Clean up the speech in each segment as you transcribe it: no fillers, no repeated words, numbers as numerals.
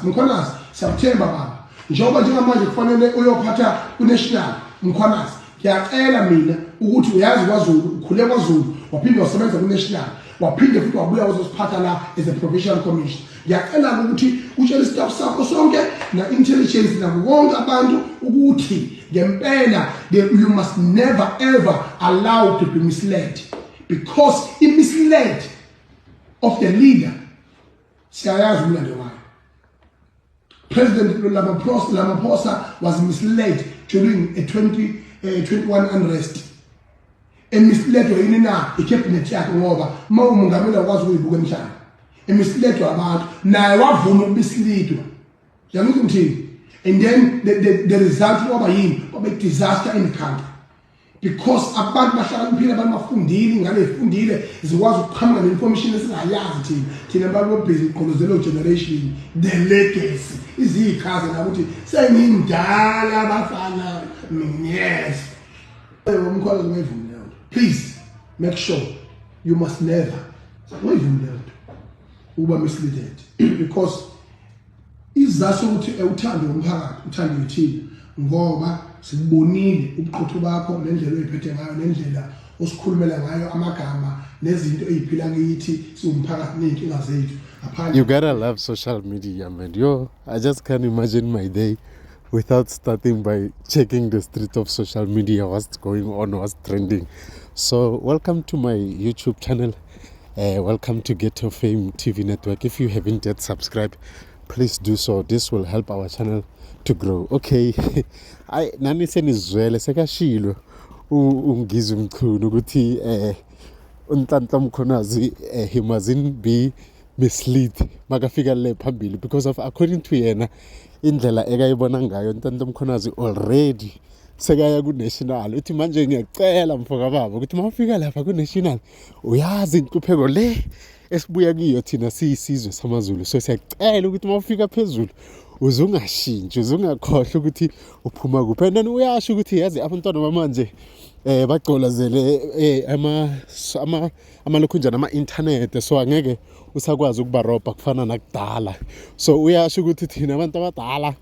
Mkhwanazi siyakuthemba baba njengoba njengamanje kufanele uyophatha unational Mkhwanazi ngiyacela mina ukuthi uyazi kwaZulu ukhule kwaZulu waphinde wasebenza kunational waphinde futhi wabuya uzosiphatha la as a provincial commission ngiyacela ukuthi utshele staff sakho sonke na intelligence na wonke abantu ukuthi ngempela you must never ever allow to be misled because if misled of the leader siyayazi umlando wayo. President Ramaphosa was misled during a 2021 unrest. Misled yini na icabinet yakhe ngoba mawumongameli akwazi ukuyibuka emhlanje. Misled abantu naye wavuma ukubislidwa. Yangizwa ngithini? And then the result waba yini? Waba disaster in the country. Because abantu bahlakaniphile abantu bafundile ingane ezifundile zikwazi ukuqhamuka neinformation esingayazi thina abantu busy iqolozelo generation the legacy izikhazi la ukuthi sengindala abafana yes umkhwalo ngevumela please make sure you must never ngevumela uba misled because izaso ukuthi uthando umphakathi uthando uthini ngoba sibonile ubuqotho bakho nendlela oyiphethe ngayo nendlela osikhulumela ngayo amagama nezinto eziphila kithi siwumphakathi nezinkinga zethu. You gotta love social media, man. I just can't imagine my day without starting by checking the street of social media, what's going on, what's trending. So welcome to my YouTube channel. Welcome to Ghetto Fame TV network. If you haven't yet subscribed, please do so. This will help our channel to grow. Okay. Nani senizwele sekashilo ungiza umchunu ukuthi uNhlanhla Mkhwanazi he mustn't be misled makafika le phambili because of according to yena indlela ekayibona ngayo uNhlanhla Mkhwanazi already sekaya ku national uthi manje ngiyacela mfoka baba ukuthi mawufika lapha ku national uyazi inhlupheko le esibuya kiyo thina siyisizwe samaZulu so siyacela ukuthi mawufika phezulu uzungashintshi uzungakhohle ukuthi uphuma kuphi and then uyasho ukuthi yazi abantwana bamanje bagcolazele amalokhunjana ama-internet so angeke usakwazi ukubarobha kufana nakudala so uyasho ukuthi thina abantu abadala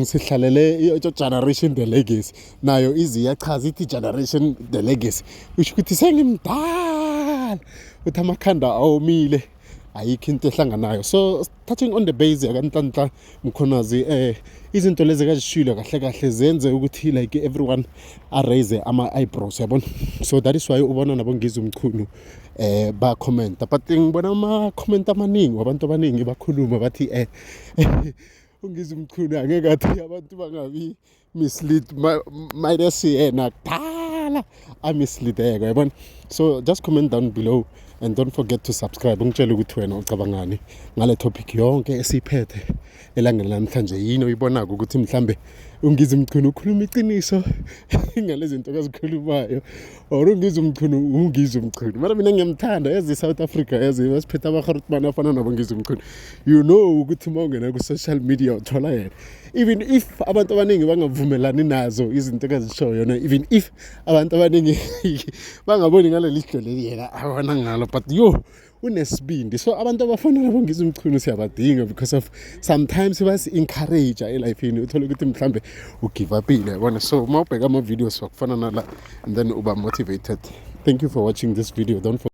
sihlalele generation the legacy nayo iyachaza ithi generation the legacy usho ukuthi sengimdala uthi amakhanda awomile ayikho into ehlanganayo so touching on the base yakanhlanhla Mkhwanazi izinto lezi kazishilo kahle kahle zenze ukuthi like everyone raise ama eyebrows yabona so that is why ubona nabo ngiza umchunu ba comment but ngibona ama comment amaningi abantu abaningi bakhuluma bathi ungiza umchunu angeke athi abantu bangabi misled might say yena kudala amislideka yabona so just comment down below and don't forget to subscribe ungitshela ukuthi wena ucabangani ngale topic yonke esiphethe elangeni namhlanje yini uyibonaka ukuthi mhlambe ungiza umchunu ukhuluma iqiniso ngale zinto kazikhulumayo or ungiza umchunu mara mina ngiyamthanda yazi South Africa yazi basiphethe abaharutman afana nabo ngiza umchunu you know ukuthi mawungena ku social media uthola yena even if abantu abaningi bangavumelani nazo izinto kazishoyo yona even if abantu abaningi bangaboni ngale lihlo leli yena abona ngalo but unesibindi so abantu abafana nabo ngiza umchunu siyabadinga because of sometimes basi encourage elifeini uthola ukuthi mhlambe ugive up yabona so mawubheka ama videos wakufana nala and then uba motivated. Thank you for watching this video. Don't forget